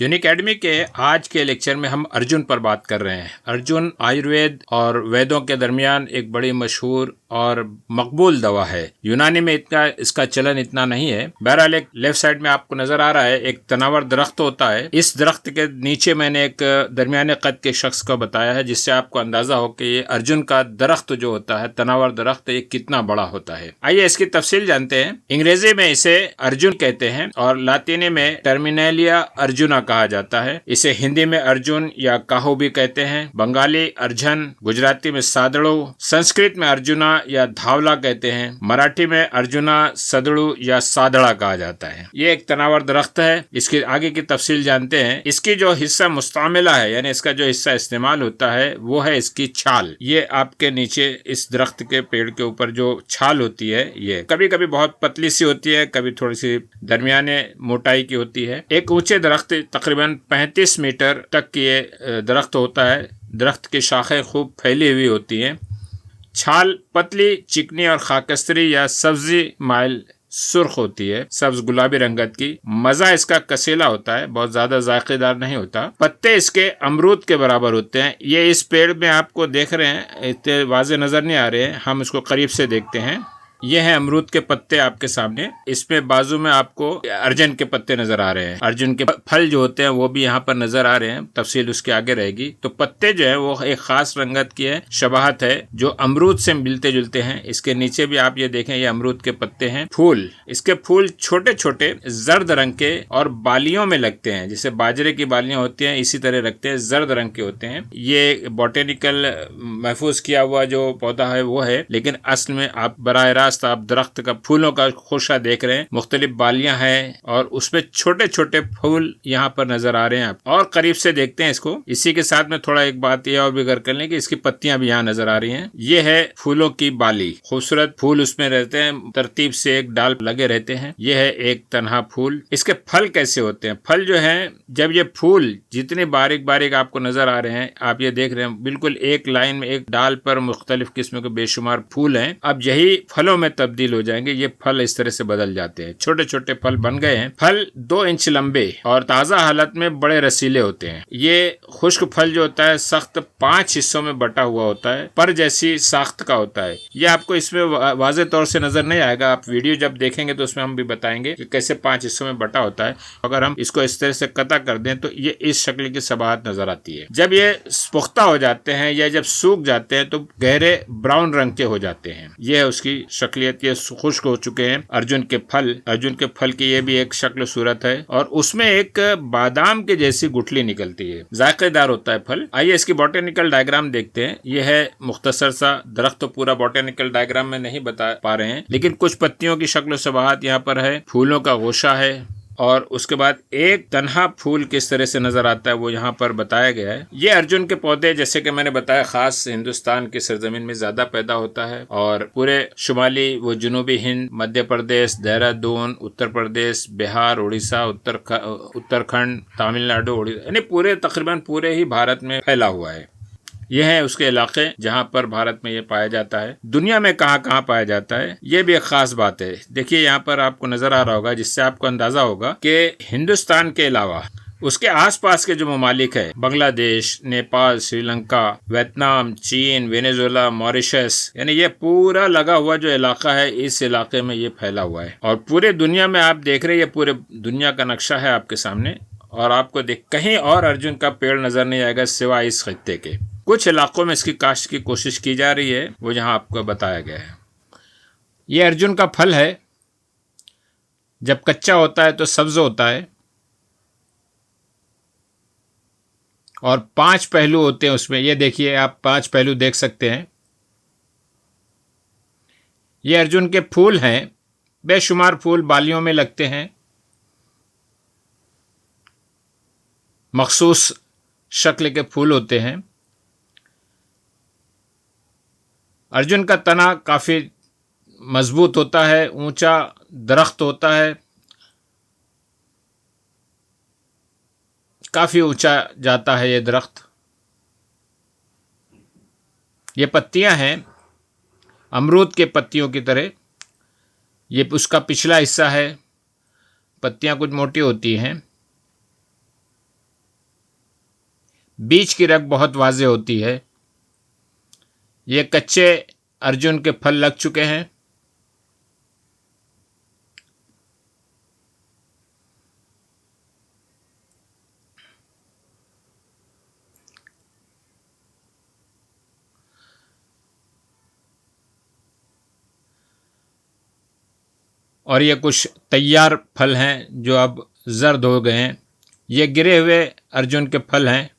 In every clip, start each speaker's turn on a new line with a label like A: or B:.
A: यूनिकैडमी के आज के लेक्चर में हम अर्जुन पर बात कर रहे हैं। अर्जुन आयुर्वेद और वेदों के दरमियान एक बड़ी मशहूर और मकबूल दवा है। यूनानी में इतना इसका चलन इतना नहीं है। बहरहाल एक लेफ्ट साइड में आपको नजर आ रहा है एक तनावर दरख्त होता है। इस दरख्त के नीचे मैंने एक दरमियाने कद के शख्स को बताया है, जिससे आपको अंदाजा हो कि ये अर्जुन का दरख्त जो होता है, तनावर दरख्त, ये कितना बड़ा होता है। आइए इसकी तफसील जानते हैं। अंग्रेजी में इसे अर्जुन कहते हैं और लातीनी में टर्मिनेलिया अर्जुना कहा जाता है। इसे हिंदी में अर्जुन या काहू भी कहते हैं, बंगाली अर्जन, गुजराती में सादड़ू, संस्कृत में अर्जुना या धावला कहते हैं, मराठी में अर्जुना, सदड़ू या सादड़ा कहा जाता है। ये एक तनावर दरख्त है। इसकी आगे की तफसील जानते हैं। इसकी जो हिस्सा मुस्तामिला है, यानी इसका जो हिस्सा इस्तेमाल होता है, वो है इसकी छाल। ये आपके नीचे इस दरख्त के पेड़ के ऊपर जो छाल होती है, ये कभी कभी बहुत पतली सी होती है, कभी थोड़ी सी दरमियाने मोटाई की होती है। एक ऊंचे दरख्त तकरीबन 35 मीटर तक की ये दरख्त होता है। दरख्त की शाखें खूब फैली हुई होती हैं। छाल पतली, चिकनी और खाकस्तरी या सब्जी माइल सुर्ख होती है, सब्ज गुलाबी रंगत की। मजा इसका कसेला होता है, बहुत ज्यादा जायकेदार नहीं होता। पत्ते इसके अमरूद के बराबर होते हैं। ये इस पेड़ में आपको देख रहे हैं, इतने वाजे नजर नहीं आ रहे हैं, हम इसको करीब से देखते हैं। ये है अमरूद के पत्ते आपके सामने। इसमें बाजू में आपको अर्जुन के पत्ते नजर आ रहे हैं। अर्जुन के फल जो होते हैं वो भी यहाँ पर नजर आ रहे हैं, तफसील उसके आगे रहेगी। तो पत्ते जो है वो एक खास रंगत की है, शबाहत है, जो अमरूद से मिलते जुलते हैं। इसके नीचे भी आप ये देखें, ये अमरूद के पत्ते हैं। फूल, इसके फूल छोटे छोटे जर्द रंग के और बालियों में लगते हैं, जैसे बाजरे की बालियां होती हैं, इसी तरह रखते हैं, जर्द रंग के होते हैं। ये बॉटेनिकल महफूज किया हुआ जो पौधा है वो है, लेकिन असल में आप बराह रास्त आप दरख्त का फूलों का खोशा देख रहे हैं। मुख्तलिफ बालियां हैं और उसमें छोटे छोटे फूल यहाँ पर नजर आ रहे हैं। और करीब से देखते हैं इसको। इसी के साथ में थोड़ा एक बात यह और भी कर लें कि इसकी पत्तियां भी यहाँ नजर आ रही हैं। ये है फूलों की बाली, खूबसूरत फूल उसमें रहते हैं, तरतीब से एक डाल लगे रहते हैं। ये है एक तन्हा फूल। इसके फल कैसे होते हैं? फल जो है, जब ये फूल जितने बारीक बारीक आपको नजर आ रहे हैं, आप ये देख रहे हैं, बिल्कुल एक लाइन में एक डाल पर मुख्तलिफ किस्म के बेशुमार फूल हैं। अब यही फलों में तब्दील हो जाएंगे। ये फल इस तरह से बदल जाते हैं, छोटे छोटे फल बन गए हैं। फल 2 इंच लंबे और ताजा हालत में बड़े रसीले होते हैं। ये खुश्क फल जो होता है सख्त 5 हिस्सों में बटा हुआ होता है, पर जैसी साख्त का होता है। ये आपको इसमें वाज़े तौर से नजर नहीं आएगा, आप वीडियो जब देखेंगे तो उसमें हम भी बताएंगे कि कैसे 5 हिस्सों में बटा होता है। अगर हम इसको इस तरह से कता कर दें तो ये इस शक्ल की सबाहत नजर आती है। जब ये पुख्ता हो जाते हैं या जब सूख जाते हैं तो गहरे ब्राउन रंग के हो जाते हैं। ये है उसकी शक्लियत। ये खुश्क हो चुके हैं अर्जुन के फल की ये भी एक शक्ल सूरत है और उसमें एक बादाम के जैसी गुठली निकलती है, जायकेदार होता है फल। आइए इसकी बॉटेनिकल डायग्राम देखते हैं। ये है मुख्तसर सा दरख्त, तो पूरा बॉटेनिकल डायग्राम में नहीं बता पा रहे हैं, लेकिन कुछ पत्तियों की शक्ल सबाहत यहाँ पर है। फूलों का गोशा है और उसके बाद एक तन्हा फूल किस तरह से नजर आता है वो यहाँ पर बताया गया है। ये अर्जुन के पौधे, जैसे कि मैंने बताया, खास हिंदुस्तान की सरजमीन में ज्यादा पैदा होता है और पूरे शुमाली वो जनूबी हिंद, मध्य प्रदेश, देहरादून, उत्तर प्रदेश, बिहार, उड़ीसा, उत्तराखंड, तमिलनाडु, यानी पूरे तकरीबन पूरे ही भारत में फैला हुआ है। यह है उसके इलाके जहाँ पर भारत में ये पाया जाता है। दुनिया में कहाँ कहाँ पाया जाता है ये भी एक खास बात है। देखिए यहाँ पर आपको नजर आ रहा होगा, जिससे आपको अंदाजा होगा कि हिंदुस्तान के अलावा उसके आसपास के जो ममालिक है, बांग्लादेश, नेपाल, श्रीलंका, वियतनाम, चीन, वेनेजुएला, मॉरिशस, यानी ये पूरा लगा हुआ जो इलाका है, इस इलाके में ये फैला हुआ है। और पूरे दुनिया में आप देख रहे हैं, ये पूरे दुनिया का नक्शा है आपके सामने और आपको कहीं और अर्जुन का पेड़ नजर नहीं आएगा सिवाय इस खित्ते के। कुछ इलाकों में इसकी काश्त की कोशिश की जा रही है, वो जहां आपको बताया गया है। ये अर्जुन का फल है। जब कच्चा होता है तो सब्ज होता है और 5 पहलू होते हैं उसमें। ये देखिए, आप 5 पहलू देख सकते हैं। ये अर्जुन के फूल हैं, बेशुमार फूल बालियों में लगते हैं, मखसूस शक्ल के फूल होते हैं। अर्जुन का तना काफ़ी मजबूत होता है, ऊंचा दरख्त होता है, काफ़ी ऊंचा जाता है ये दरख्त। ये पत्तियां हैं अमरूद के पत्तियों की तरह। ये उसका पिछला हिस्सा है, पत्तियां कुछ मोटी होती हैं। बीच की रग बहुत वाज़ेह होती है। ये कच्चे अर्जुन के फल लग चुके हैं। और ये कुछ तैयार फल हैं जो अब जर्द हो गए हैं। ये गिरे हुए अर्जुन के फल हैं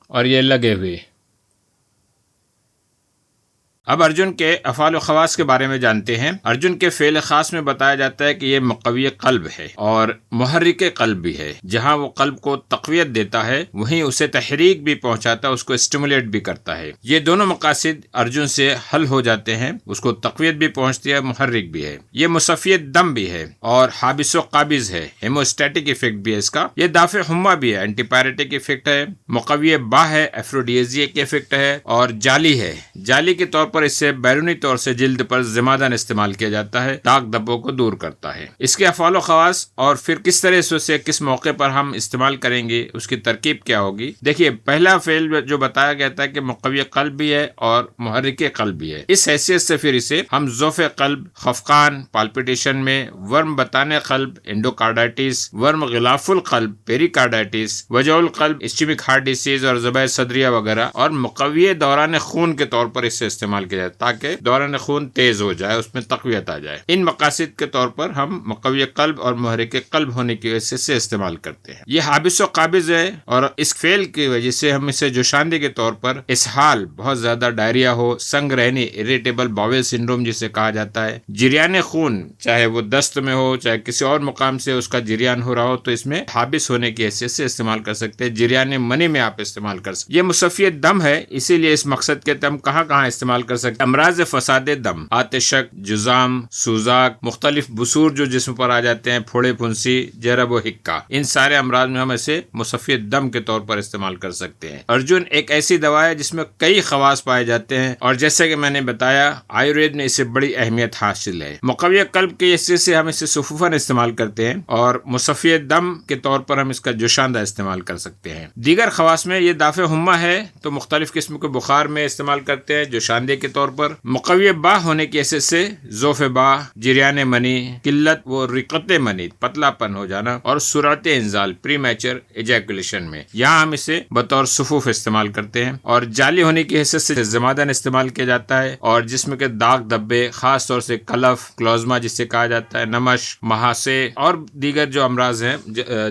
A: और ये लगे हुए। अब अर्जुन के अफ़ाल व ख़वास के बारे में जानते हैं। अर्जुन के फ़ेल ख़ास में बताया जाता है कि ये मुक़व्वी क़ल्ब है और मुहर्रिक क़ल्ब भी है। जहाँ वो क़ल्ब को तक़वियत देता है वहीं उसे तहरीक भी पहुँचाता है, उसको स्टिमुलेट भी करता है। ये दोनों मक़ासिद अर्जुन से हल हो जाते हैं, उसको तक़वियत भी पहुँचती है, मुहर्रिक भी है। ये मुसफ़ियत दम भी है और हाबिस व काबिज़ है, हेमोस्टैटिक इफ़ेक्ट भी है इसका। ये दाफ़े हुम्मा भी है, एंटीपायरेटिक इफ़ेक्ट है। मुक़व्वी बा है, एफ्रोडियजिक इफ़ेक्ट है। और जाली है, जाली के तौर पर इससे बैरूनी तौर से जिल्द पर ज़िमादन इस्तेमाल किया जाता है, दाग धब्बों को दूर करता है। इसके अफ़ाल व ख़वास और फिर किस तरह से उसे किस मौके पर हम इस्तेमाल करेंगे, उसकी तरकीब क्या होगी। देखिए, पहला फेल जो बताया गया था कि मुक़व्वी क़ल्ब भी है और मुहर्रिक क़ल्ब भी है। इस हैसियत से फिर इसे हम ज़ौफ़े क़ल्ब, खफ़कान, पाल्पिटेशन में, वर्म बताने क़ल्ब, एंडोकार्डाइटिस, वर्म ग़िलाफ़ुल क़ल्ब, पेरिकार्डाइटिस, वजउल क़ल्ब, इस्केमिक हार्ट डिसीज़ और ज़बाए सदरिया वगैरह, और मुक़व्वी दौरान खून के तौर पर इससे इस्तेमाल किया जाए ताकि दौरान खून तेज हो जाए, उसमें तक़वियत आ जाए। इन मकासद के तौर पर हम मुक़व्वी क़ल्ब और मुहर्रिक क़ल्ब होने की वजह से इस्तेमाल करते हैं। ये हाबिस व काबिज़ है और इस फेल की वजह से हम इसे जोशांदे के तौर पर इसहाल, बहुत ज्यादा डायरिया हो, संग रहनी, इरिटेबल बाउल सिंड्रोम जिसे कहा जाता है, जिरियान खून, चाहे वो दस्त में हो चाहे किसी और मुकाम से उसका जिरियान हो रहा हो, तो इसमें हाबिस होने की हैसियत से इस्तेमाल कर सकते हैं। जिरियान मनी में आप इस्तेमाल कर सकते हैं। ये मुसफ़ियत दम है, इसीलिए इस मकसद के हम कहाँ कहाँ इस्तेमाल कर सकते हैं। अमराज फसाद दम, आतिशक, जुजाम, सूजाक, मुख्तलिफ बसूर जो जिस्म पर आ जाते हैं, फोड़े फुंसी, जरब व हिक्का, इन सारे अमराज में हम इसे मुसफ़ियत दम के तौर पर इस्तेमाल कर सकते हैं। अर्जुन एक ऐसी दवा है जिसमें कई खवास पाए जाते हैं और जैसे कि मैंने बताया आयुर्वेद में इसे बड़ी अहमियत हासिल है। मुक़व्वी क़ल्ब के हिस्से से हम इसे सुफ़ूफ़न इस्तेमाल करते हैं और मुसफ़ियत दम के तौर पर हम इसका जोशांदा इस्तेमाल कर सकते हैं। दीगर खवास में ये दाफ़े हुम्मा है तो मुख्तलिफ किस्म के बुखार में इस्तेमाल करते हैं जोशांदे के तौर पर। मुक़व्वी बा होने की हैसियत से ज़ौफ़े बा, जिरियान मनी, किल्लत व रिक़त मनी, पतलापन हो जाना और सुरअत इंज़ाल, प्रीमैच्योर एजैकुलेशन में, यहाँ हम इसे बतौर सुफ़ूफ़ इस्तेमाल करते हैं। और जाली होने की हैसियत से ज़िमादन इस्तेमाल किया जाता है और जिसमें के दाग धब्बे, खास तौर से कलफ, क्लोज़मा जिसे कहा जाता है, नमश, महासे और दीगर जो अमराज हैं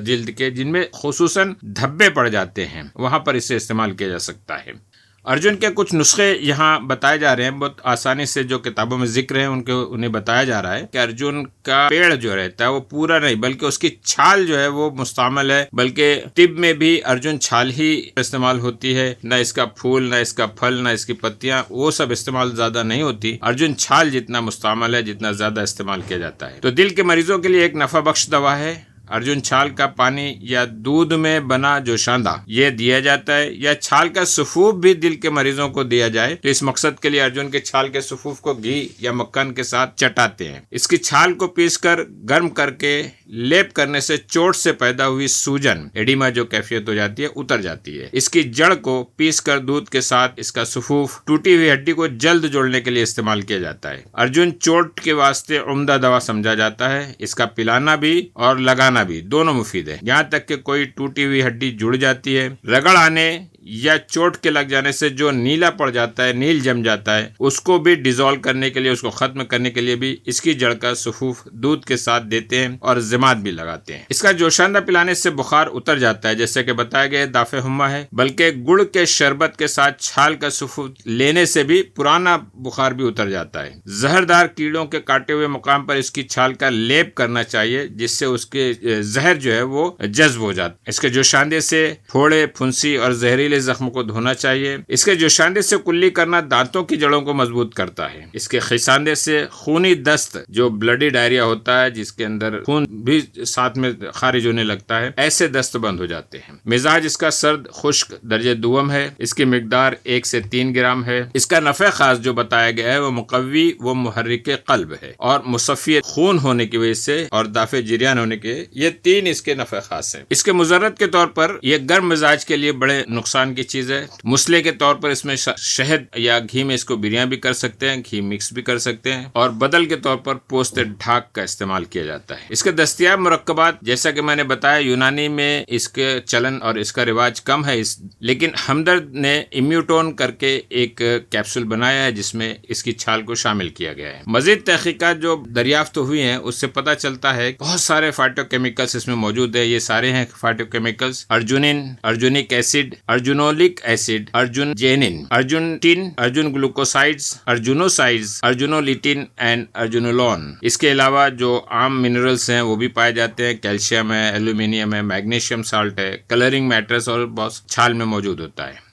A: जिल्द के जिनमें खुसूसन धब्बे पड़ जाते हैं, वहाँ पर इसे इस्तेमाल किया जा सकता है। अर्जुन के कुछ नुस्खे यहाँ बताए जा रहे हैं, बहुत आसानी से जो किताबों में जिक्र है उन्हें बताया जा रहा है कि अर्जुन का पेड़ जो रहता है वो पूरा नहीं बल्कि उसकी छाल जो है वो मुस्तमल है, बल्कि तिब में भी अर्जुन छाल ही इस्तेमाल होती है, न इसका फूल, न इसका फल, न इसकी पत्तियां, वो सब इस्तेमाल ज्यादा नहीं होती। अर्जुन छाल जितना मुस्तमल है, जितना ज्यादा इस्तेमाल किया जाता है। तो दिल के मरीजों के लिए एक नफा बख्श दवा है अर्जुन छाल का पानी या दूध में बना जोशांदा, ये दिया जाता है, या छाल का सुफूफ भी दिल के मरीजों को दिया जाए तो इस मकसद के लिए अर्जुन के छाल के सुफूफ को घी या मक्खन के साथ चटाते हैं। इसकी छाल को पीसकर गर्म करके लेप करने से चोट से पैदा हुई सूजन, एडिमा जो कैफियत हो जाती है, उतर जाती है। इसकी जड़ को पीसकर दूध के साथ इसका सुफूफ टूटी हुई हड्डी को जल्द जोड़ने के लिए इस्तेमाल किया जाता है। अर्जुन चोट के वास्ते उम्दा दवा समझा जाता है। इसका पिलाना भी और लगाना भी दोनों मुफीद है। यहाँ तक कि कोई टूटी हुई हड्डी जुड़ जाती है, रगड़ आने या चोट के लग जाने से जो नीला पड़ जाता है, नील जम जाता है, उसको भी डिजोल्व करने के लिए, उसको खत्म करने के लिए भी इसकी जड़ का सुफूफ दूध के साथ देते हैं और जिमात भी लगाते हैं। इसका जोशांदा पिलाने से बुखार उतर जाता है, जैसे कि बताया गया दाफे हुम्मा है, बल्कि गुड़ के शरबत के साथ छाल का सुफूफ लेने से भी पुराना बुखार भी उतर जाता है। जहरदार कीड़ों के काटे हुए मुकाम पर इसकी छाल का लेप करना चाहिए, जिससे उसके जहर जो है वो जज्ब हो जाता है। इसके जोशांदे से फोड़े, फुंसी और जहरीले लिए जख्म को धोना चाहिए। इसके जोशांदे से कुल्ली करना दांतों की जड़ों को मजबूत करता है। इसके खिसांदे से खूनी दस्त, जो ब्लडी डायरिया होता है जिसके अंदर खून भी साथ में खारिज होने लगता है, ऐसे दस्त बंद हो जाते हैं। मिजाज इसका सर्द खुश्क दर्जे दुवम है। इसकी मिकदार 1 से 3 ग्राम है। इसका नफे खास जो बताया गया है वो मुकव्वी व मुहर्रिके कल्ब है और मुसफ़ी खून होने की वजह से और दाफे जिरियान होने के, ये 3 इसके नफे खास है। इसके मुजर्रत के तौर पर यह गर्म मिजाज के लिए बड़े नुकसान की चीज है। मुसले के तौर पर इसमें शहद या घी में इसको बिरियानी भी कर सकते हैं, घी मिक्स भी कर सकते हैं, और बदल के तौर पर पोस्त ढाक का इस्तेमाल किया जाता है। इसके दस्तयाब मुरक्कबात जैसा कि मैंने बताया, यूनानी में इसके चलन और इसका रिवाज कम है, लेकिन हमदर्द ने इम्यूटोन करके एक कैप्सूल बनाया है जिसमें इसकी छाल को शामिल किया गया है। मजीद तहकीकात जो दरियाफ्त हुई हैं उससे पता चलता है बहुत सारे फाइटोकेमिकल्स इसमें मौजूद है। ये सारे हैं phytochemicals: arjunin, arjunic acid, arjunolic acid, arjungenin, arjunetin, arjun glucosides, arjunosides, arjunolitin and arjunolone. इसके अलावा जो आम मिनरल्स हैं वो भी पाए जाते हैं। कैल्शियम है, एल्यूमिनियम है, मैग्नीशियम साल्ट है, कलरिंग मैटर्स और बहुत छाल में मौजूद होता है।